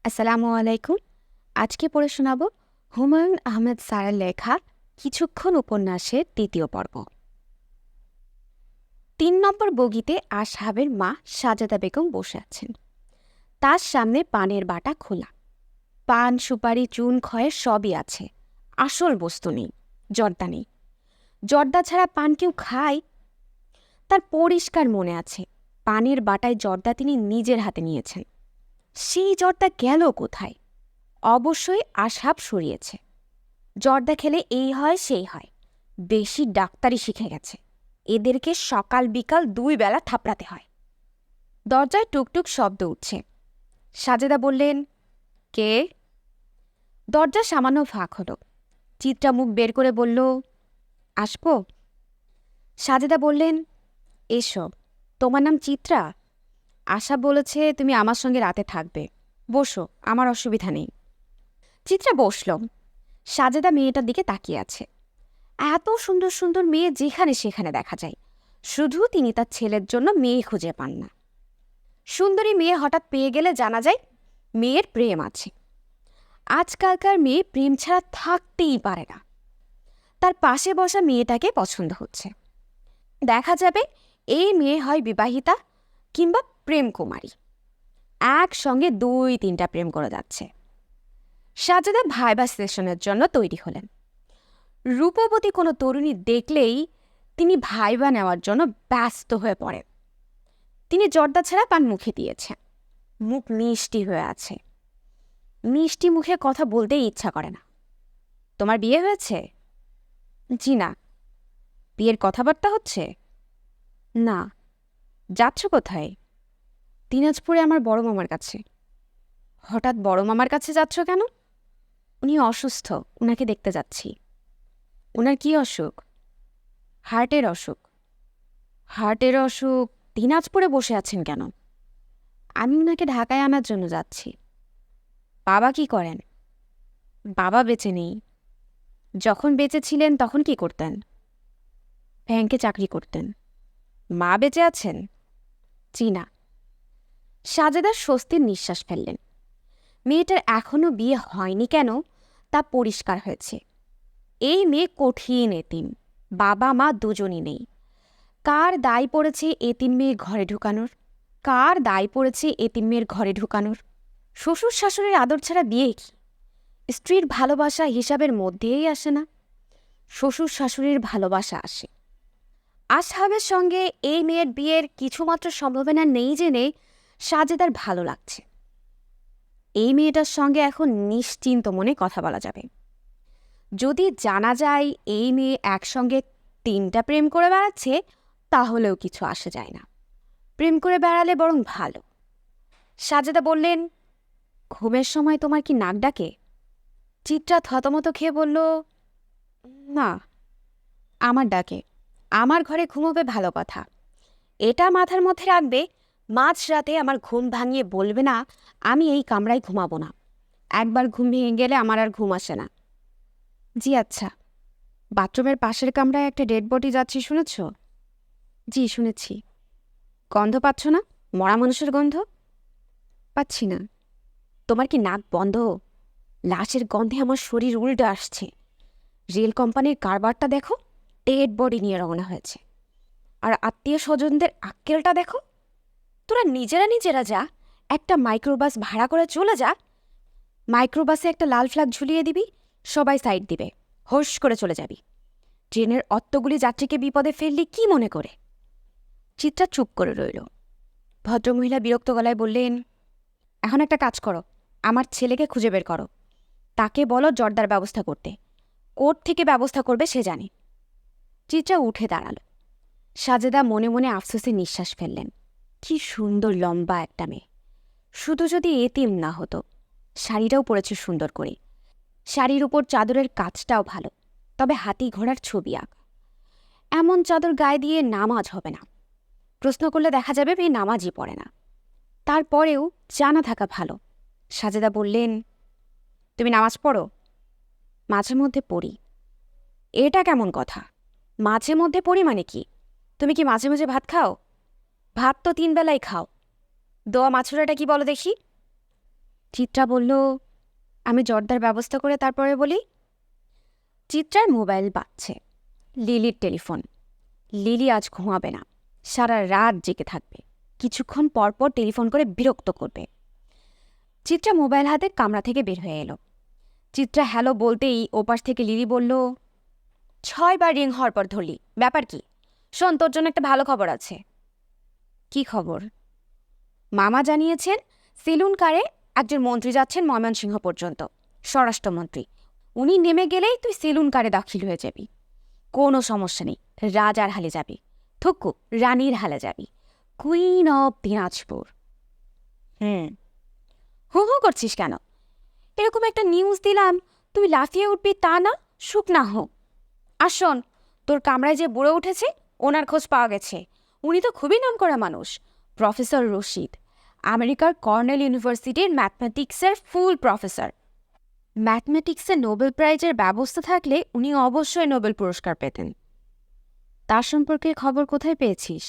আসসালামু আলাইকুম। আজকে পড়ে শোনাব হুমায়ুন আহমেদ স্যারের লেখা কিছুক্ষণ উপন্যাসের দ্বিতীয় পর্ব। ৩ নম্বর বগিতে আসহাবের মা সাজেদা বেগম বসে আছেন। তার সামনে পানের বাটা খোলা, পান সুপারি চুন খয়ের সবই আছে, আসল বস্তু নেই, জর্দা নেই। জর্দা ছাড়া পান কেউ খায়? তার পরিষ্কার মনে আছে, পানের বাটায় জর্দা তিনি নিজের হাতে নিয়েছেন। সেই জর্দা গেল কোথায়? অবশ্যই আসহাব সরিয়েছে। জর্দা খেলে এই হয় সেই হয়, বেশি ডাক্তারি শিখে গেছে, এদেরকে সকাল বিকাল 2 বেলা থাপড়াতে হয়। দরজায় টুকটুক শব্দ উঠছে। সাজেদা বললেন, কে? দরজা সামান্য ফাঁক হলো। চিত্রা মুখ বের করে বলল, আসবো? সাজেদা বললেন, এসো। তোমার নাম চিত্রা? আশা বলেছে তুমি আমার সঙ্গে রাতে থাকবে, বসো, আমার অসুবিধা নেই। চিত্রা বসল। সাজেদা মেয়েটার দিকে তাকিয়ে আছে। এত সুন্দর সুন্দর মেয়ে যেখানে সেখানে দেখা যায়, শুধু তিনি তার ছেলের জন্য মেয়ে খুঁজে পান না। সুন্দরী মেয়ে হঠাৎ পেয়ে গেলে জানা যায় মেয়ের প্রেম আছে। আজকালকার মেয়ে প্রেম ছাড়া থাকতেই পারে না। তার পাশে বসা মেয়েটাকে পছন্দ হচ্ছে। দেখা যাবে এই মেয়ে হয় বিবাহিতা কিংবা প্রেম কুমারী, একসঙ্গে 2-3টা প্রেম করে যাচ্ছে। সাজেদা ভাইবা সেশনের জন্য তৈরি হলেন। রূপবতী কোনো তরুণী দেখলেই তিনি ভাইবা নেওয়ার জন্য ব্যস্ত হয়ে পড়েন। তিনি জর্দা ছাড়া পান মুখে দিয়েছেন, মুখ মিষ্টি হয়ে আছে। মিষ্টি মুখে কথা বলতেই ইচ্ছা করে না। তোমার বিয়ে হয়েছে? জি না। বিয়ের কথাবার্তা হচ্ছে? না। যাচ্ছ কোথায়? দিনাজপুরে আমার বড় মামার কাছে। হঠাৎ বড় মামার কাছে যাচ্ছ কেন? উনি অসুস্থ, উনাকে দেখতে যাচ্ছি। উনার কি অসুখ? হার্টের অসুখ। হার্টের অসুখ? দিনাজপুরে বসে আছেন কেন? আমি উনাকে ঢাকায় আনার জন্য যাচ্ছি। বাবা কি করেন? বাবা বেঁচে নেই। যখন বেঁচে ছিলেন তখন কি করতেন? ব্যাংকে চাকরি করতেন। মা বেঁচে আছেন? জি না। সাজেদা স্বস্তির নিঃশ্বাস ফেললেন। মেয়েটার এখনও বিয়ে হয়নি কেন তা পরিষ্কার হয়েছে। এই মেয়ে কঠিন এতিম, বাবা মা দুজনই নেই। কার দায় পড়েছে এতিম মেয়ে ঘরে ঢুকানোর? কার দায় পড়েছে এতিম মেয়ের ঘরে ঢুকানোর? শ্বশুর শাশুড়ির আদর ছাড়া বিয়ে কি? স্ত্রীর ভালোবাসা হিসাবের মধ্যেই আসে না, শ্বশুর শাশুড়ির ভালোবাসা আসে। আসহাবের সঙ্গে এই মেয়ের বিয়ের কিছুমাত্র সম্ভাবনা নেই জেনে সাজেদার ভালো লাগছে। এই মেয়েটার সঙ্গে এখন নিশ্চিন্ত মনে কথা বলা যাবে। যদি জানা যায় এই মেয়ে একসঙ্গে 3টা প্রেম করে বেড়াচ্ছে, তাহলেও কিছু আসে যায় না। প্রেম করে বেড়ালে বরং ভালো। সাজেদা বললেন, ঘুমের সময় তোমার কি নাক ডাকে? চিত্রা থতমত খেয়ে বলল, না। আমার ডাকে। আমার ঘরে ঘুমোবে ভালো কথা। এটা মাথার মধ্যে রাখবে, মাঝরাতে আমার ঘুম ভাঙিয়ে বলবে না আমি এই কামরায় ঘুমাবো না। একবার ঘুম ভেঙে গেলে আমার আর ঘুম আসে না। জি আচ্ছা। বাথরুমের পাশের কামরায় একটা ডেড বডি যাচ্ছে, শুনেছ? জি শুনেছি। গন্ধ পাচ্ছ না? মরা মানুষের গন্ধ? পাচ্ছি না। তোমার কি নাক বন্ধ? লাশের গন্ধে আমার শরীর উল্টে আসছে। রেল কোম্পানির কারবারটা দেখো, ডেড বডি নিয়ে রওনা হয়েছে। আর আত্মীয় স্বজনদের আক্কেলটা দেখো। তোরা নিজেরা নিজেরা যা, একটা মাইক্রোবাস ভাড়া করে চলে যা। মাইক্রোবাসে একটা লাল ফ্ল্যাগ ঝুলিয়ে দিবি, সবাই সাইড দিবে, হোস করে চলে যাবি। ট্রেনের অত্তগুলি যাত্রীকে বিপদে ফেললি কি মনে করে? চিত্রা চুপ করে রইল। ভদ্রমহিলা বিরক্ত গলায় বললেন, এখন একটা কাজ করো, আমার ছেলেকে খুঁজে বের করো। তাকে বলো জর্দার ব্যবস্থা করতে। কোর্ট থেকে ব্যবস্থা করবে সে জানে। চিত্রা উঠে দাঁড়াল। সাজেদা মনে মনে আফসোসে নিঃশ্বাস ফেললেন। কি সুন্দর লম্বা একটা মেয়ে। শুধু যদি এতিম না হতো। শাড়িটাও পরেছে সুন্দর করে। শাড়ির উপর চাদরের কাজটাও ভালো, তবে হাতি ঘোড়ার ছবি আঁকা। এমন চাদর গায়ে দিয়ে নামাজ হবে না। প্রশ্ন করলে দেখা যাবে মেয়ে নামাজই পড়ে না। তারপরেও জানা থাকা ভালো। সাজেদা বললেন, তুমি নামাজ পড়ো? মাঝে মধ্যে পড়ি। এটা কেমন কথা? মাঝে মধ্যে পড়ি মানে কি? তুমি কি মাঝে মাঝে ভাত খাও? ভাত তো 3 বেলাই খাও। দোয়া মাছুরাটা কি বলো দেখি? চিত্রা বলল, আমি জর্দার ব্যবস্থা করে তারপরে বলি। চিত্রার মোবাইল বাজছে। লিলির টেলিফোন। লিলি আজ ঘুমাবে না, সারা রাত জেগে থাকবে, কিছুক্ষণ পরপর টেলিফোন করে বিরক্ত করবে। চিত্রা মোবাইল হাতে কামরা থেকে বের হয়ে এলো। চিত্রা হ্যালো বলতেই ওপাশ থেকে লিলি বলল, 6 বার রিং হওয়ার পর ধরলি, ব্যাপার কি? শোন, তোর জন্য একটা ভালো খবর আছে। কি খবর? মামা জানিয়েছেন সেলুন কারে একজন মন্ত্রী যাচ্ছেন ময়মনসিংহ পর্যন্ত, স্বরাষ্ট্রমন্ত্রী। উনি নেমে গেলেই তুই সেলুন কারে দাখিল হয়ে যাবি। কোনো সমস্যা নেই, রাজার হালে যাবি, থুকু রানীর হালে যাবি, কুইন অব দিনাজপুর। হু হু করছিস কেন? এরকম একটা নিউজ দিলাম, তুই লাফিয়ে উঠবি তা না, সুখ না হোক। আর শোন, তোর কামরায় যে বুড়ো উঠেছে, ওনার খোঁজ পাওয়া গেছে। উনি তো খুবই নামকরা মানুষ, প্রফেসর রশিদ, আমেরিকার কর্নেল ইউনিভার্সিটির ম্যাথমেটিক্সের ফুল প্রফেসর। ম্যাথমেটিক্সে নোবেল প্রাইজের ব্যবস্থা থাকলে উনি অবশ্যই নোবেল পুরস্কার পেতেন। তার সম্পর্কে খবর কোথায় পেয়েছিস?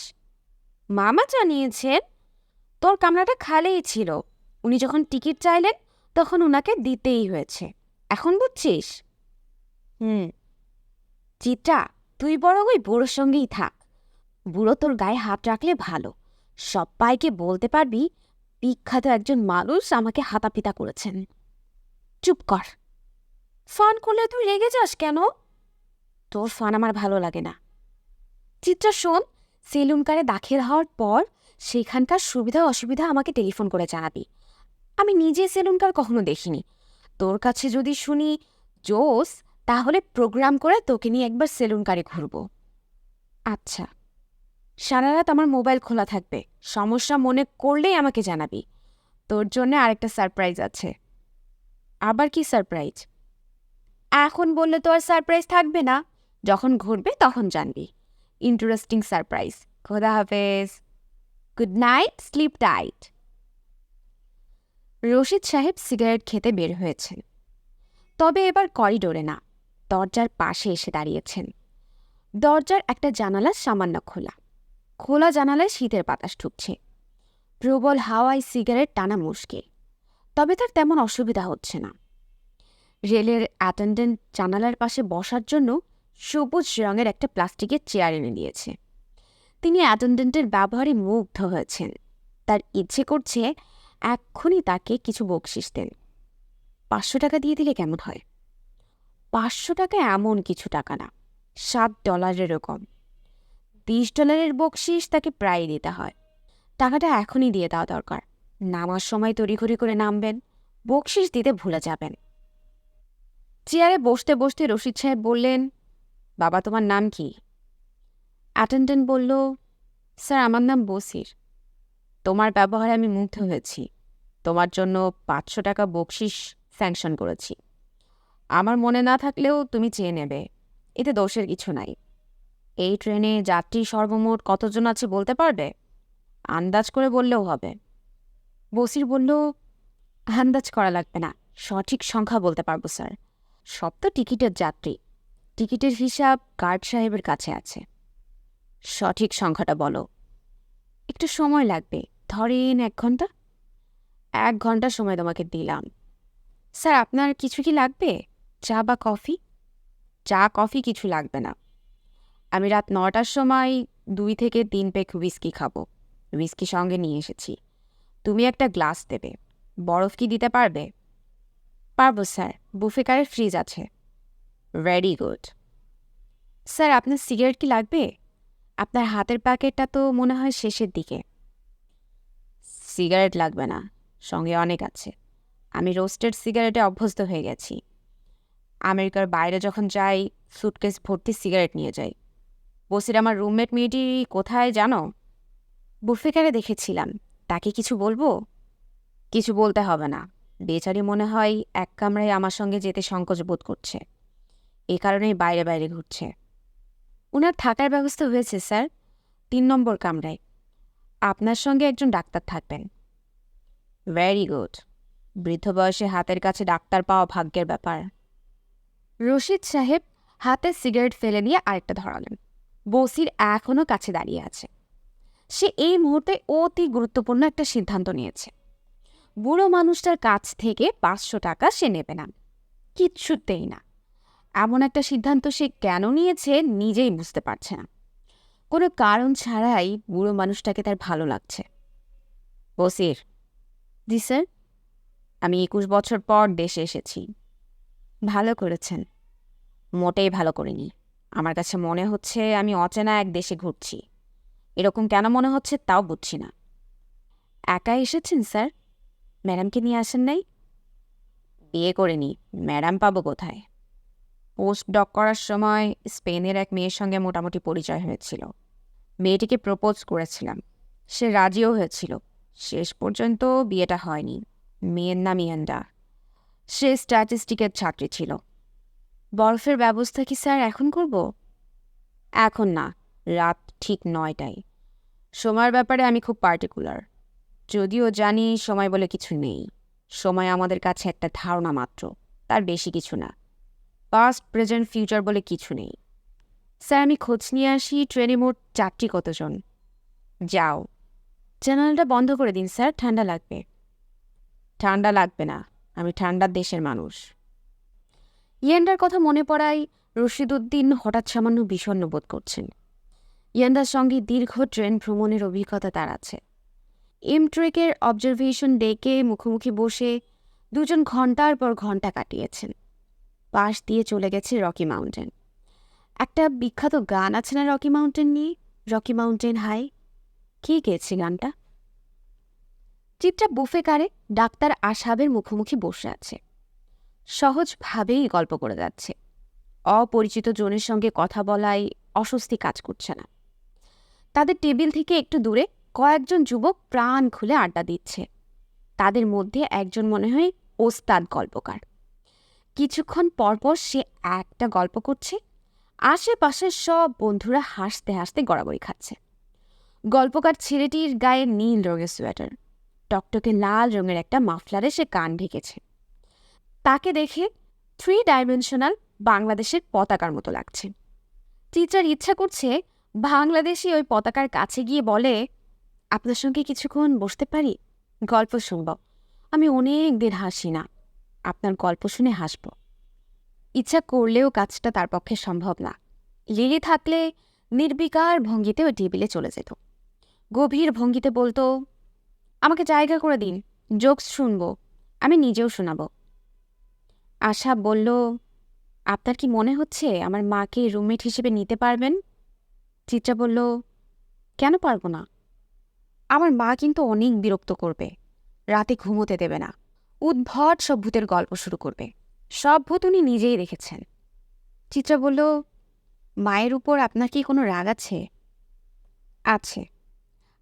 মামা জানিয়েছেন তোর কামরাটা খালিই ছিল, উনি যখন টিকিট চাইলেন তখন উনাকে দিতেই হয়েছে। এখন বুঝছিস? চিত্রা, তুই বরং ওই বুড়োর সঙ্গেই থাক। বুড়ো তোর গায়ে হাত রাখলে ভালো, সবাইকে বলতে পারবি বিখ্যাত একজন মানুষ আমাকে হাতাপিতা করেছেন। চুপ কর। ফান করলে তুই রেগে যাস কেন? তোর ফান আমার ভালো লাগে না। চিত্রা শোন, সেলুন কারে দাখিল হওয়ার পর সেখানকার সুবিধা অসুবিধা আমাকে টেলিফোন করে জানাবি। আমি নিজে সেলুন কার কখনো দেখিনি, তোর কাছে যদি শুনি জোস, তাহলে প্রোগ্রাম করে তোকে নিয়ে একবার সেলুন কারে ঘুরব। আচ্ছা, সারা রাত আমার মোবাইল খোলা থাকবে, সমস্যা মনে করলেই আমাকে জানাবি। তোর জন্য আরেকটা সারপ্রাইজ আছে। আবার কি সারপ্রাইজ? এখন বললে তো আর সারপ্রাইজ থাকবে না, যখন ঘুরবে তখন জানবি। Interesting surprise. খোদা হাফেজ। Good night, sleep tight. Rashid সাহেব সিগারেট খেতে বের হয়েছেন, তবে এবার করিডোরে না, দরজার পাশে এসে দাঁড়িয়েছেন। দরজার একটা জানালা সামান্য খোলা, খোলা জানালায় শীতের বাতাস ঢুকছে। প্রবল হাওয়ায় সিগারেট টানা মুশকিল, তবে তার তেমন অসুবিধা হচ্ছে না। রেলের অ্যাটেন্ডেন্ট জানালার পাশে বসার জন্য সবুজ রঙের একটা প্লাস্টিকের চেয়ার এনে দিয়েছে। তিনি অ্যাটেন্ডেন্টের ব্যবহারে মুগ্ধ হয়েছেন। তার ইচ্ছে করছে এক্ষুনি তাকে কিছু বকশিস দেন। 500 টাকা দিয়ে দিলে কেমন হয়? 500 টাকা এমন কিছু টাকা না, $7 কম। $20 বকশিস তাকে প্রায় দিতে হয়। টাকাটা এখনই দিয়ে দেওয়া দরকার। নামার সময় তড়িঘড়ি করে নামবেন, বকশিস দিতে ভুলে যাবেন। চেয়ারে বসতে বসতে রশিদ সাহেব বললেন, বাবা তোমার নাম কি? অ্যাটেন্ডেন্ট বলল, স্যার আমার নাম বসির। তোমার ব্যবহারে আমি মুগ্ধ হয়েছি, তোমার জন্য 500 টাকা বকশিস স্যাংশন করেছি। আমার মনে না থাকলেও তুমি চেয়ে নেবে, এতে দোষের কিছু নাই। এই ট্রেনে যাত্রী সর্বমোট কতজন আছে বলতে পারবে? আন্দাজ করে বললেও হবে। বসির বলল, আন্দাজ করা লাগবে না, সঠিক সংখ্যা বলতে পারবো স্যার। সব তো টিকিটের যাত্রী, টিকিটের হিসাব গার্ড সাহেবের কাছে আছে। সঠিক সংখ্যাটা বলো। একটু সময় লাগবে, ধরেন 1 ঘন্টা। 1 ঘন্টা সময় তোমাকে দিলাম। স্যার আপনার কিছু কি লাগবে? চা বা কফি? চা কফি কিছু লাগবে না। আমি রাত 9টার সময় 2 থেকে 3 পেক হুইস্কি খাবো, হুইস্কি সঙ্গে নিয়ে এসেছি। তুমি একটা গ্লাস দেবে। বরফ কি দিতে পারবে? পারবো স্যার, বুফে কারের ফ্রিজ আছে। Very good. স্যার আপনার সিগারেট কি লাগবে? আপনার হাতের প্যাকেটটা তো মনে হয় শেষের দিকে। সিগারেট লাগবে না, সঙ্গে অনেক আছে। আমি রোস্টেড সিগারেটে অভ্যস্ত হয়ে গেছি। আমেরিকার বাইরে যখন যাই সুটকেস ভর্তি সিগারেট নিয়ে যাই। বসির আমার রুমমেট মেয়েটি কোথায় জানো? বুফেকারে দেখেছিলাম। তাকে কিছু বলবো? কিছু বলতে হবে না, বেচারি মনে হয় এক কামরায় আমার সঙ্গে যেতে সংকোচ বোধ করছে, এ কারণেই বাইরে বাইরে ঘুরছে। ওনার থাকার ব্যবস্থা হয়েছে স্যার, 3 নম্বর কামরায়। আপনার সঙ্গে একজন ডাক্তার থাকবেন। Very good. বৃদ্ধ বয়সে হাতের কাছে ডাক্তার পাওয়া ভাগ্যের ব্যাপার। রশিদ সাহেব হাতে সিগারেট ফেলে দিয়ে আরেকটা ধরালেন। বসির এখনও কাছে দাঁড়িয়ে আছে। সে এই মুহূর্তে অতি গুরুত্বপূর্ণ একটা সিদ্ধান্ত নিয়েছে। বুড়ো মানুষটার কাছ থেকে 500 টাকা সে নেবে না, কিচ্ছুতেই না। এমন একটা সিদ্ধান্ত সে কেন নিয়েছে নিজেই বুঝতে পারছে না। কোনো কারণ ছাড়াই বুড়ো মানুষটাকে তার ভালো লাগছে। বসির। জি স্যার। আমি 21 বছর পর দেশে এসেছি। ভালো করেছেন। মোটেই ভালো করিনি। আমার কাছে মনে হচ্ছে আমি অচেনা এক দেশে ঘুরছি। এরকম কেন মনে হচ্ছে তাও বুঝছি না। একা এসেছেন স্যার? ম্যাডামকে নিয়ে আসেন নাই? বিয়ে করিনি, ম্যাডাম পাবো কোথায়? পোস্ট ডক করার সময় স্পেনের এক মেয়ের সঙ্গে মোটামুটি পরিচয় হয়েছিল। মেয়েটিকে প্রপোজ করেছিলাম, সে রাজিও হয়েছিল। শেষ পর্যন্ত বিয়েটা হয়নি। মেয়ের নাম ইয়ান্ডা, সে স্ট্যাটিস্টিকের ছাত্রী ছিল। বরফের ব্যবস্থা কি স্যার এখন করব? এখন না, রাত ঠিক 9টায়। সময়ের ব্যাপারে আমি খুব পার্টিকুলার। যদিও জানি সময় বলে কিছু নেই। সময় আমাদের কাছে একটা ধারণা মাত্র, তার বেশি কিছু না। পাস্ট, প্রেজেন্ট, ফিউচার বলে কিছু নেই। স্যার আমি খোঁজ নিয়ে আসি ট্রেনে মোট যাত্রী কতজন। যাও। চ্যানেলটা বন্ধ করে দিন স্যার, ঠান্ডা লাগবে। ঠান্ডা লাগবে না, আমি ঠান্ডার দেশের মানুষ। ইয়ান্ডার কথা মনে পড়ায় রশিদউদ্দিন হঠাৎ সামান্য বিষণ্ণ বোধ করছেন। ইয়ান্ডার সঙ্গে দীর্ঘ ট্রেন ভ্রমণের অভিজ্ঞতা তার আছে। এমট্রেকের অবজারভেশন ডেকে মুখোমুখি বসে দুজন ঘন্টার পর ঘন্টা কাটিয়েছেন। পাশ দিয়ে চলে গেছে রকি মাউন্টেন। একটা বিখ্যাত গান আছে না রকি মাউন্টেন নিয়ে, রকি মাউন্টেন হাই? কে গেয়েছে গানটা? চিত্রা বুফে কারে ডাক্তার আসাবের মুখোমুখি বসে আছে। সহজভাবেই গল্প করে যাচ্ছে। অপরিচিত জনের সঙ্গে কথা বলায় অস্বস্তি কাজ করছে না। তাদের টেবিল থেকে একটু দূরে কয়েকজন যুবক প্রাণ খুলে আড্ডা দিচ্ছে। তাদের মধ্যে একজন মনে হয় ওস্তাদ গল্পকার। কিছুক্ষণ পরপর সে একটা গল্প করছে, আশেপাশের সব বন্ধুরা হাসতে হাসতে গড়াগড়ি খাচ্ছে। গল্পকার ছেলেটির গায়ে নীল রঙের সোয়েটার, টকটকে লাল রঙের একটা মাফলারে সে কান ঢেকেছে। তাকে দেখে 3 ডাইমেনশনাল বাংলাদেশের পতাকার মতো লাগছে। চিত্রার ইচ্ছা করছে বাংলাদেশি ওই পতাকার কাছে গিয়ে বলে, আপনার সঙ্গে কিছুক্ষণ বসতে পারি? গল্প শুনব। আমি অনেক দিন হাসি না, আপনার গল্প শুনে হাসব। ইচ্ছা করলেও কাজটা তার পক্ষে সম্ভব না। লিলি থাকলে নির্বিকার ভঙ্গিতে ওই টেবিলে চলে যেত। গভীর ভঙ্গিতে বলতো, আমাকে জায়গা করে দিন, জোকস শুনব, আমি নিজেও শোনাব। আশা বলল, আপনার কি মনে হচ্ছে আমার মাকে রুমমেট হিসেবে নিতে পারবেন? চিত্রা বলল, কেন পারবো না? আমার মা কিন্তু অনেক বিরক্ত করবে, রাতে ঘুমোতে দেবে না, উদ্ভট সব ভূতের গল্প শুরু করবে। সব ভূত উনি নিজেই দেখেছেন। চিত্রা বলল, মায়ের উপর আপনার কি কোনো রাগ আছে? আছে।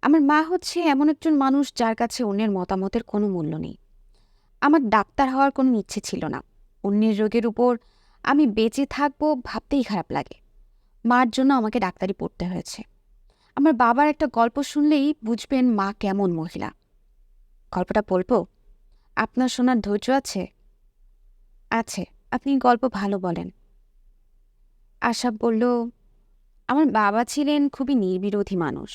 আমার মা হচ্ছে এমন একজন মানুষ যার কাছে অন্যের মতামতের কোনো মূল্য নেই। আমার ডাক্তার হওয়ার কোনো ইচ্ছে ছিল না। অন্যের রোগের উপর আমি বেঁচে থাকবো ভাবতেই খারাপ লাগে। মার জন্য আমাকে ডাক্তারি পড়তে হয়েছে। আমার বাবার একটা গল্প শুনলেই বুঝবেন মা কেমন মহিলা। গল্পটা বলবো? আপনার শোনার ধৈর্য আছে? আছে, আপনি গল্প ভালো বলেন। আশা বলল, আমার বাবা ছিলেন খুবই নির্বিরোধী মানুষ।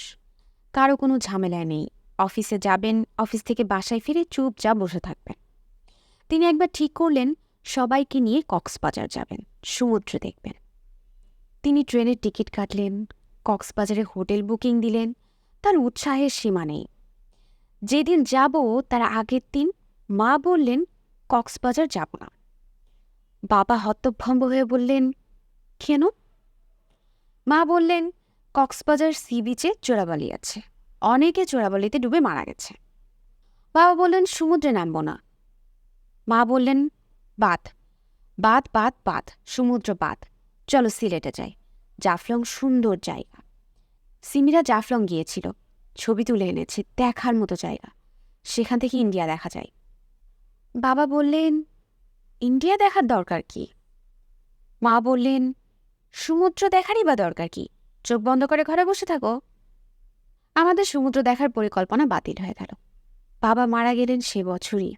কারো কোনো ঝামেলায় নেই। অফিসে যাবেন, অফিস থেকে বাসায় ফিরে চুপচাপ বসে থাকবেন। তিনি একবার ঠিক করলেন সবাইকে নিয়ে কক্সবাজার যাবেন, সমুদ্র দেখবেন। তিনি ট্রেনের টিকিট কাটলেন, কক্সবাজারে হোটেল বুকিং দিলেন। তার উৎসাহের সীমা নেই। যেদিন যাব তার আগের দিন মা বললেন, কক্সবাজার যাব না। বাবা হতভম্ব হয়ে বললেন, কেন? মা বললেন, কক্সবাজার সি বিচে চোরাবালি আছে, অনেকে চোরাবালিতে ডুবে মারা গেছে। বাবা বললেন, সমুদ্রে নামব না। মা বললেন, বাদ বাদ বাদ বাদ, সমুদ্র বাদ, চলো সিলেটে যাই, জাফলং সুন্দর জায়গা। সিমিরা জাফলং গিয়েছিল, ছবি তুলে এনেছে, দেখার মতো জায়গা। সেখান থেকে ইন্ডিয়া দেখা যায়। বাবা বললেন, ইন্ডিয়া দেখার দরকার কি? মা বললেন, সমুদ্র দেখারই বা দরকার কি? চোখ বন্ধ করে ঘরে বসে থাকো। আমাদের সমুদ্র দেখার পরিকল্পনা বাতিল হয়ে গেল। বাবা মারা গেলেন সে বছরই।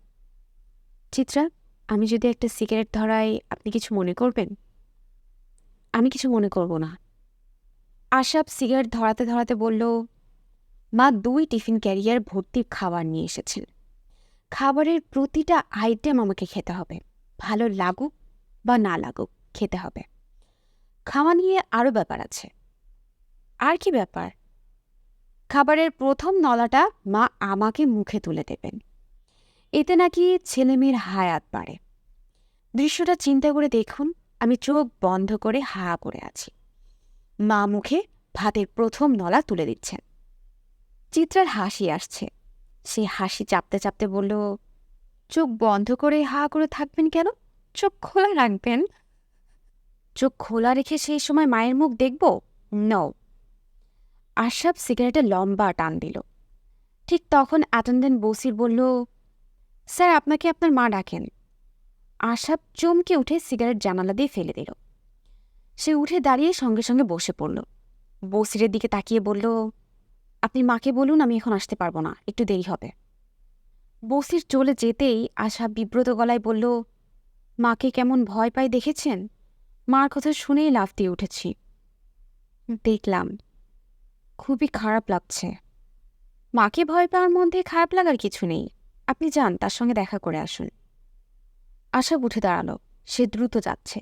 চিত্রা, আমি যদি একটা সিগারেট ধরাই আপনি কিছু মনে করবেন? আমি কিছু মনে করব না। আশাব সিগারেট ধরাতে ধরাতে বলল, মা 2 টিফিন ক্যারিয়ার ভর্তি খাবার নিয়ে এসেছেন। খাবারের প্রতিটা আইটেম আমাকে খেতে হবে, ভালো লাগুক বা না লাগুক খেতে হবে। খাওয়া নিয়ে আরও ব্যাপার আছে। আর কি ব্যাপার? খাবারের প্রথম নলাটা মা আমাকে মুখে তুলে দেবেন, এতে নাকি ছেলেমেয়ের হায়াত বাড়ে। দৃশ্যটা চিন্তা করে দেখুন, আমি চোখ বন্ধ করে হা করে আছি, মা মুখে ভাতের প্রথম নলা তুলে দিচ্ছেন। চিত্রার হাসি আসছে। সে হাসি চাপতে চাপতে বলল, চোখ বন্ধ করে হা করে থাকবেন কেন? চোখ খোলা রাখবেন। চোখ খোলা রেখে সেই সময় মায়ের মুখ দেখব? নও। আশরাফ সিগারেটে লম্বা টান দিল। ঠিক তখন অ্যাটেন্ডেন্ট বসির বলল, স্যার, আপনাকে আপনার মা ডাকেন। আশরাফ চমকে উঠে সিগারেট জানালা দিয়ে ফেলে দিল। সে উঠে দাঁড়িয়ে সঙ্গে সঙ্গে বসে পড়ল। বসিরের দিকে তাকিয়ে বলল, আপনি মাকে বলুন আমি এখন আসতে পারবো না, একটু দেরি হবে। বসির চলে যেতেই আশরাফ বিব্রত গলায় বলল, মাকে কেমন ভয় পায় দেখেছেন? মার কথা শুনেই লাফ দিয়ে উঠেছি। দেখলাম, খুবই খারাপ লাগছে। মাকে ভয় পাওয়ার মধ্যে খারাপ লাগার কিছু নেই, আপনি যান, তার সঙ্গে দেখা করে আসুন। আশরাফ উঠে দাঁড়ালো। সে দ্রুত যাচ্ছে।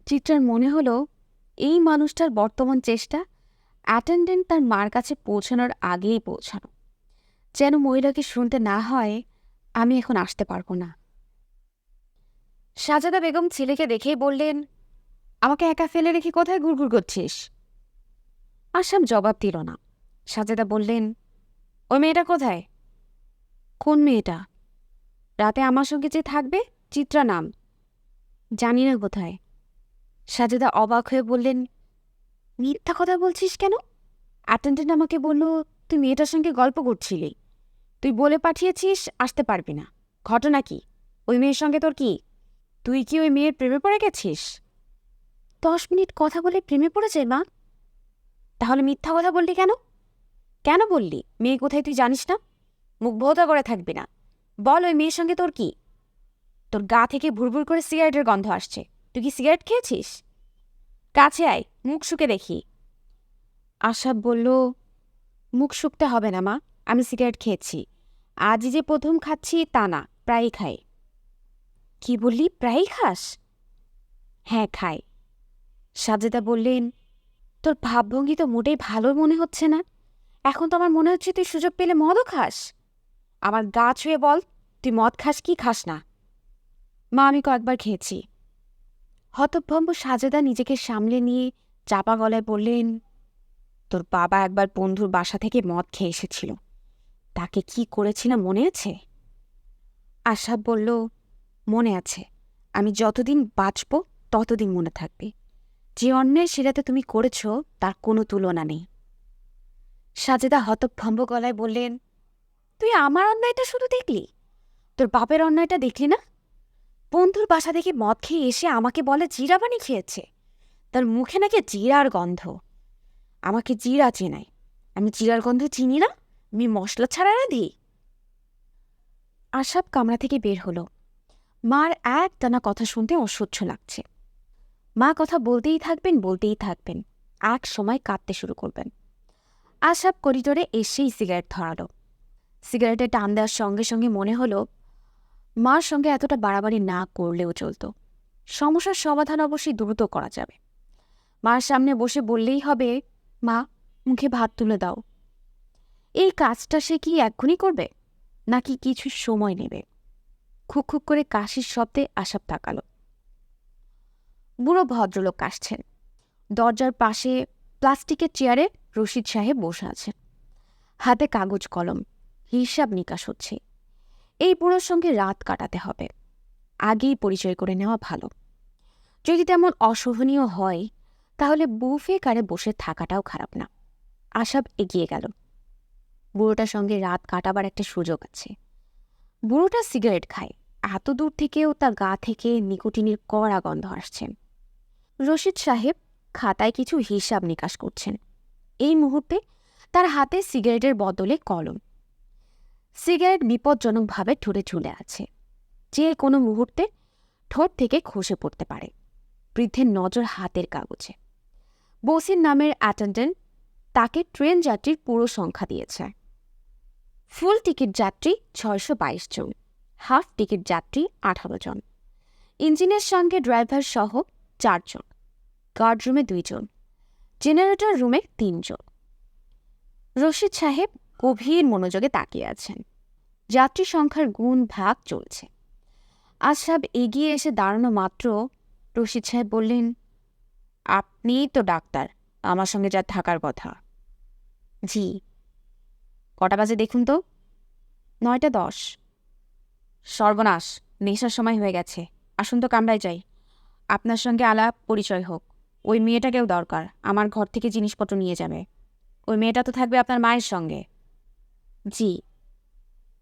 চিত্রার মনে হলো এই মানুষটার বর্তমান চেষ্টা অ্যাটেন্ডেন্ট তার মার কাছে পৌঁছানোর আগেই পৌঁছানো, যেন মহিলাকে শুনতে না হয় আমি এখন আসতে পারবো না। সাজেদা বেগম ছেলেকে দেখেই বললেন, আমাকে একা ফেলে রেখে কোথায় ঘুরঘুর করছিস? আসাম জবাব দিল না। সাজেদা বললেন, ওই মেয়েটা কোথায়? কোন মেয়েটা? রাতে আমার সঙ্গে যে থাকবে, চিত্রা নাম। জানি না কোথায়। সাজেদা অবাক হয়ে বললেন, মিথ্যা কথা বলছিস কেন? অ্যাটেন্ডেন্ট আমাকে বলল তুই মেয়েটার সঙ্গে গল্প করছিলি, তুই বলে পাঠিয়েছিস আসতে পারবি না। ঘটনা কি? ওই মেয়ের সঙ্গে তোর কি? তুই কি ওই মেয়ের প্রেমে পড়ে গেছিস? 10 মিনিট কথা বলে প্রেমে পড়ে যায় মা? তাহলে মিথ্যা কথা বললি কেন? কেন বললি? মেয়ে কোথায় তুই জানিস না? মুখ ভোতা করে থাকবি না। বল, ওই মেয়ের সঙ্গে তোর কি? তোর গা থেকে ভুরভুর করে সিগারেটের গন্ধ আসছে। তুই কি সিগারেট খেয়েছিস? কাছে আয়, মুখ শুকে দেখি। আশাব বলল, মুখ শুকতে হবে না মা, আমি সিগারেট খেয়েছি। আজই যে প্রথম খাচ্ছি তা না, প্রায়ই খাই। কি বললি, প্রায়ই খাস? হ্যাঁ, খাই। সাজেদা বললেন, তোর ভাবভঙ্গি তো মোটেই ভালো মনে হচ্ছে না। এখন তো আমার মনে হচ্ছে তুই সুযোগ পেলে মদও খাস। আমার গা ছুঁয়ে বল, তুই মদ খাস কি খাস না? মা, আমি কয়েকবার খেয়েছি। হতভম্ব সাজেদা নিজেকে সামলে নিয়ে চাপা গলায় বললেন, তোর বাবা একবার বন্ধুর বাসা থেকে মদ খেয়ে এসেছিল, তাকে কি করেছিলাম মনে আছে? আশাব বলল, মনে আছে। আমি যতদিন বাঁচব ততদিন মনে থাকবে। যে অন্যায় সেটাতে তুমি করেছ তার কোনো তুলনা নেই। সাজেদা হতভম্ব গলায় বললেন, তুই আমার অন্যায়টা শুধু দেখলি, তোর বাপের অন্যায়টা দেখলি না? বন্ধুর বাসা থেকে মদ খেয়ে এসে আমাকে বলে জিরা পানি খেয়েছে, তার মুখে নাকি জিরার গন্ধ। আমাকে জিরা চেনায়, আমি জিরার গন্ধ চিনি না? আমি মশলা ছাড়া না দিই। আশাব কামরা থেকে বের হলো। মার একটানা কথা শুনতে অসহ্য লাগছে। মা কথা বলতেই থাকবেন, এক সময় কাঁদতে শুরু করবেন। আশাব করিডোরে এসেই সিগারেট ধরালো। সিগারেটে টান দেওয়ার সঙ্গে সঙ্গে মনে হলো মার সঙ্গে এতটা বাড়াবাড়ি না করলেও চলত। সমস্যার সমাধান অবশ্যই দ্রুত করা যাবে। মার সামনে বসে বললেই হবে, মা, মুখে ভাত তুলে দাও। এই কাজটা সে কি এক্ষুনি করবে, নাকি কিছু সময় নেবে? খুক খুক করে কাশির শব্দে আশাব তাকালো। বুড়ো ভদ্রলোক কাশছেন। দরজার পাশে প্লাস্টিকের চেয়ারে রশিদ সাহেব বসে আছেন, হাতে কাগজ কলম, হিসাব নিকাশ হচ্ছে। এই বুড়োর সঙ্গে রাত কাটাতে হবে, আগেই পরিচয় করে নেওয়া ভালো। যদি তেমন অসহনীয় হয় তাহলে বুফে কারে বসে থাকাটাও খারাপ না। আশাব এগিয়ে গেল। বুড়োটার সঙ্গে রাত কাটাবার একটা সুযোগ আছে। বুড়োটা সিগারেট খায়, এত দূর থেকেও তার গা থেকে নিকোটিনের কড়া গন্ধ আসছে। রশিদ সাহেব খাতায় কিছু হিসাব নিকাশ করছেন। এই মুহূর্তে তার হাতে সিগারেটের বদলে কলম। সিগারেট বিপজ্জনকভাবে ঠোঁটে ঝুলে আছে, যে কোনো মুহূর্তে ঠোঁট থেকে খসে পড়তে পারে। বৃদ্ধের নজর হাতের কাগজে। বসির নামের অ্যাটেন্ডেন্ট তাকে ট্রেন যাত্রীর পুরো সংখ্যা দিয়েছে। ফুল টিকিট যাত্রী ৬২২ জন, হাফ টিকিট যাত্রী ১৮ জন, ইঞ্জিনের সঙ্গে ড্রাইভার সহ ৪ জন, গার্ড রুমে ২ জন, জেনারেটর রুমে ৩ জন। রশিদ সাহেব গভীর মনোযোগে তাকিয়ে আছেন। যাত্রী সংখ্যার গুণ ভাগ চলছে। আশরাফ এগিয়ে এসে দাঁড়ানো মাত্র রশিদ সাহেব বললেন, আপনিই তো ডাক্তার, আমার সঙ্গে যা থাকার কথা। জি। কটা বাজে দেখুন তো? ৯:১০। সর্বনাশ, নেশার সময় হয়ে গেছে। আসুন তো কামরায় যাই, আপনার সঙ্গে আলাপ পরিচয় হোক। ওই মেয়েটাকেও দরকার, আমার ঘর থেকে জিনিসপত্র নিয়ে যাবে। ওই মেয়েটা তো থাকবে আপনার মায়ের সঙ্গে। জি।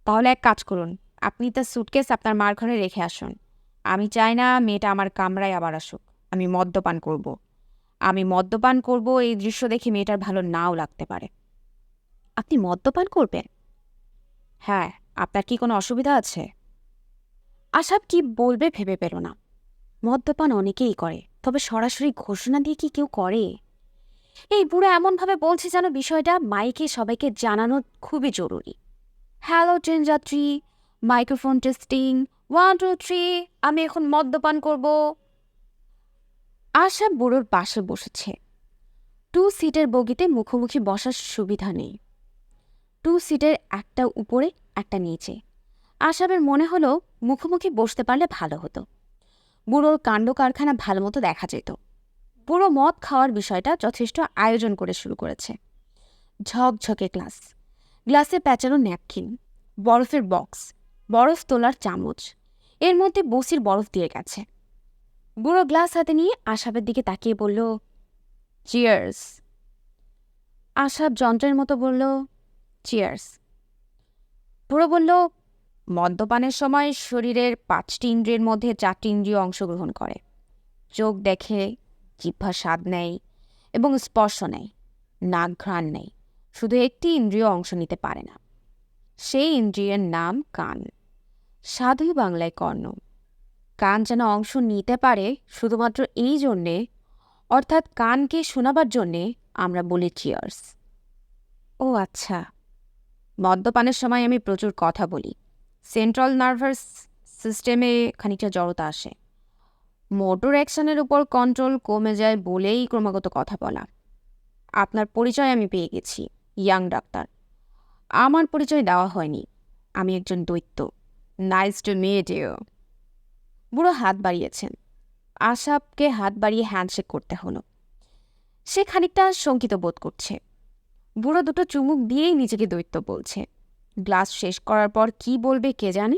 তাহলে এক কাজ করুন, আপনি তার স্যুটকেস আপনার মার ঘরে রেখে আসুন। আমি চাই না মেয়েটা আমার কামরায় আবার আসুক। আমি মদ্যপান করব। এই দৃশ্য দেখে মেয়েটার ভালো নাও লাগতে পারে। আপনি মদ্যপান করবেন? হ্যাঁ। আপনার কি কোনো অসুবিধা আছে? আশরাফ কি বলবে ভেবে পেল না। মদ্যপান অনেকেই করে, তবে সরাসরি ঘোষণা দিয়ে কি কেউ করে? এই বুড়ো এমনভাবে বলছে যেন বিষয়টা মাইকে সবাইকে জানানো খুবই জরুরি। হ্যালো ট্রেন যাত্রী, মাইক্রোফোন টেস্টিং, 1 2 3, আমি এখন মদ্যপান করব। আশা বুড়োর পাশে বসেছে। 2 সিটের বগিতে মুখোমুখি বসার সুবিধা নেই। 2 সিটের একটা উপরে একটা নিচে। আশাবের মনে হলো মুখোমুখি বসতে পারলে ভালো হতো। বুড়োর কাণ্ড কারখানা ভালো মতো দেখা যেত। বুড়ো মদ খাওয়ার বিষয়টা যথেষ্ট আয়োজন করে শুরু করেছে। ঝকঝকে গ্লাস, গ্লাসে প্যাঁচানো ন্যাপকিন, বরফের বক্স, বরফ তোলার চামচ, এর মধ্যে বসির বরফ দিয়ে গেছে। বুড়ো গ্লাস হাতে নিয়ে আশাবের দিকে তাকিয়ে বলল, চিয়ার্স। আশাব যন্ত্রের মতো বলল, চিয়ার্স। বুড়ো বলল, মদ্যপানের সময় শরীরের 5টি ইন্দ্রিয়ের মধ্যে 4টি ইন্দ্রিয় অংশগ্রহণ করে। চোখ দেখে, জিহ্বা স্বাদ নেয় এবং স্পর্শ নেয়, নাক ঘ্রাণ নেয়। শুধু একটি ইন্দ্রিয় অংশ নিতে পারে না। সেই ইন্দ্রিয়ের নাম কান, সাধু বাংলায় কর্ণ। কান যেন অংশ নিতে পারে শুধুমাত্র এই জন্যে, অর্থাৎ কানকে শোনাবার জন্যে আমরা বলি চিয়ার্স। ও আচ্ছা। মদ্যপানের সময় আমি প্রচুর কথা বলি। সেন্ট্রাল নার্ভাস সিস্টেমে খানিকটা জড়তা আসে। মোটর অ্যাকশনের উপর কন্ট্রোল কমে যায় বলেই ক্রমাগত কথা বলা। আপনার পরিচয় আমি পেয়ে গেছি, ইয়াং ডাক্তার। আমার পরিচয় দেওয়া হয়নি। আমি একজন দৈত্য। Nice to meet you. বুড়ো হাত বাড়িয়েছেন। আশাবকে হাত বাড়িয়ে হ্যান্ডশেক করতে হলো। সে খানিকটা শঙ্কিত বোধ করছে। বুড়ো দুটো চুমুক দিয়েই নিজেকে দৈত্য বলছে। গ্লাস শেষ করার পর কি বলবে কে জানে।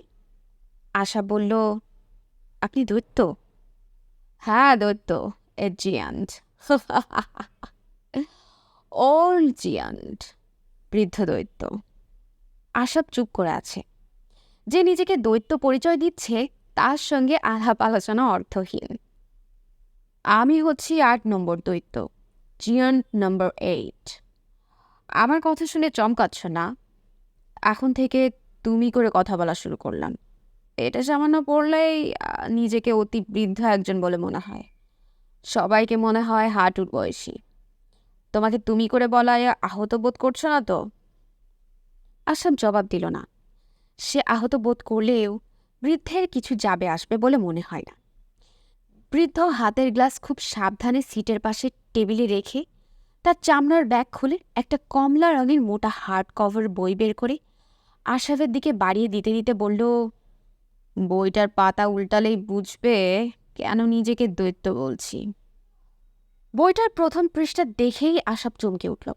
আশা বলল, আপনি দৈত্য? হ্যাঁ, দৈত্য। এ জিয়ান্ট। ওল্ড জিয়ান্ট, বৃদ্ধ দৈত্য। আশাব চুপ করে আছে। যে নিজেকে দৈত্য পরিচয় দিচ্ছে তার সঙ্গে আলাপ আলোচনা অর্থহীন। আমি হচ্ছি 8 নম্বর দৈত্য, জিয়ান্ট নম্বর 8। আমার কথা শুনে চমকাচ্ছ না? এখন থেকে তুমি করে কথা বলা শুরু করলাম। এটা সামান্য পড়লেই নিজেকে অতি বৃদ্ধ একজন বলে মনে হয়। সবাইকে মনে হয় হাঁটুর বয়সী। তোমাকে তুমি করে বলায় আহত বোধ করছো না তো? আশাব জবাব দিল না। সে আহত বোধ করলেও বৃদ্ধের কিছু যাবে আসবে বলে মনে হয় না। বৃদ্ধ হাতের গ্লাস খুব সাবধানে সিটের পাশে টেবিলে রেখে তার চামড়ার ব্যাগ খুলে একটা কমলা রঙের মোটা হার্ড কভার বই বের করে আশাবের দিকে বাড়িয়ে দিতে দিতে বলল, বইটার পাতা উল্টালেই বুঝবে কেন নিজেকে দৈত্য বলছি। বইটার প্রথম পৃষ্ঠা দেখেই আশাব চমকে উঠল।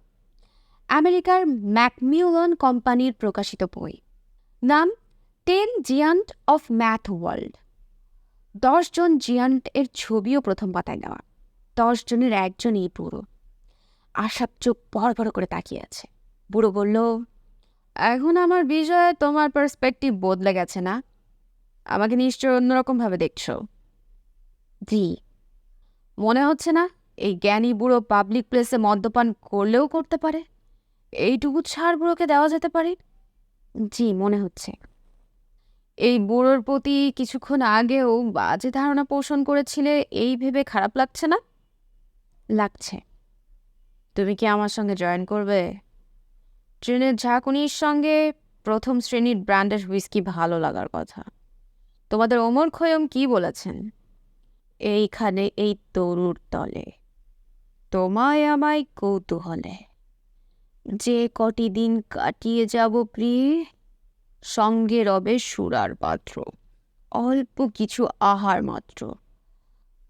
আমেরিকার ম্যাকমিলান কোম্পানির প্রকাশিত বই। নাম 10 জিয়ান্ট অফ ম্যাথ ওয়ার্ল্ড। 10 জন জিয়ান্ট এর ছবিও প্রথম পাতায় দেওয়া। 10 জনের একজনই বুড়ো। আশাব চোখ বড় বড় করে তাকিয়ে আছে। বুড়ো বলল, এখন আমার বিষয়ে তোমার পার্সপেক্টিভ বদলে গেছে না? আমাকে নিশ্চয় অন্যরকমভাবে দেখছো। জি। মনে হচ্ছে না এই জ্ঞানী বুড়ো পাবলিক প্লেসে মদ্যপান করলেও করতে পারে? এইটুকু ছাড় বুড়োকে দেওয়া যেতে পারে? জি, মনে হচ্ছে। এই বুড়োর প্রতি কিছুক্ষণ আগেও বাজে ধারণা পোষণ করেছিলে, এই ভেবে খারাপ লাগছে না? লাগছে। তুমি কি আমার সঙ্গে জয়েন করবে? ট্রেনের ঝাঁকুনির সঙ্গে প্রথম শ্রেণীর ব্র্যান্ডের হুইস্কি ভালো লাগার কথা। তোমাদের ওমর খৈয়ম কি বলেছেন? এইখানে এই তরুর তলে তোমায় আমায় কৌতূহলে যে কটি দিন কাটিয়ে যাব প্রিয়ে, সঙ্গে রবে সুরার পাত্র, অল্প কিছু আহার মাত্র,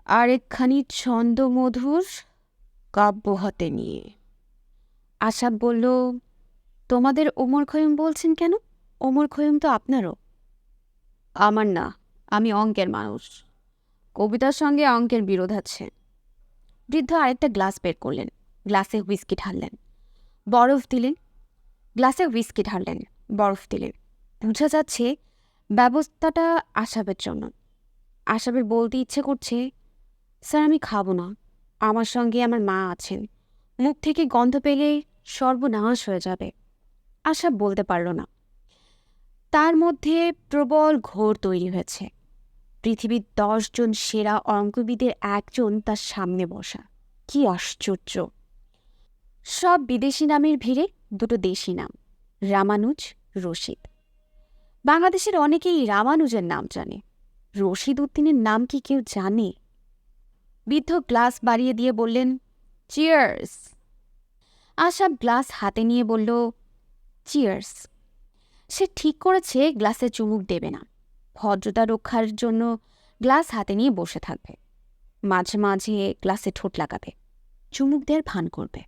আর একখানি ছন্দ মধুর কাব্য হাতে নিয়ে। আশা বলল, তোমাদের ওমর খৈয়ম বলছেন কেন? ওমর খৈয়ম তো আপনারও। আমার না, আমি অঙ্কের মানুষ। কবিতার সঙ্গে অঙ্কের বিরোধ আছে। বৃদ্ধ আরেকটা গ্লাস বের করলেন, গ্লাসে হুইস্কি ঢাললেন, বরফ দিলেন। গ্লাসে হুইস্কি ঢাললেন, বরফ দিলেন। বোঝা যাচ্ছে ব্যবস্থাটা আশাবের জন্য। আশাবের বলতে ইচ্ছে করছে, স্যার আমি খাবো না, আমার সঙ্গে আমার মা আছেন, মুখ থেকে গন্ধ পেলে সর্বনাশ হয়ে যাবে। আশা বলতে পারল না। তার মধ্যে প্রবল ঘোর তৈরি হয়েছে। পৃথিবীর 10 জন সেরা অঙ্কবিদের একজন তার সামনে বসা। কি আশ্চর্য! সব বিদেশি নামের ভিড়ে দুটো দেশি নাম, রামানুজ, রশিদ। বাংলাদেশের অনেকেই রামানুজের নাম জানে, রশিদ উদ্দিনের নাম কি কেউ জানে? বৃদ্ধ গ্লাস বাড়িয়ে দিয়ে বললেন, চিয়ার্স। আশাব গ্লাস হাতে নিয়ে বলল, চিয়ার্স। সে ঠিক করেছে গ্লাসে চুমুক দেবে না, ভদ্রতা রক্ষার জন্য গ্লাস হাতে নিয়ে বসে থাকবে। মাঝে মাঝে গ্লাসে ঠোঁট লাগাবে, চুমুক দেওয়ার ভান করবে।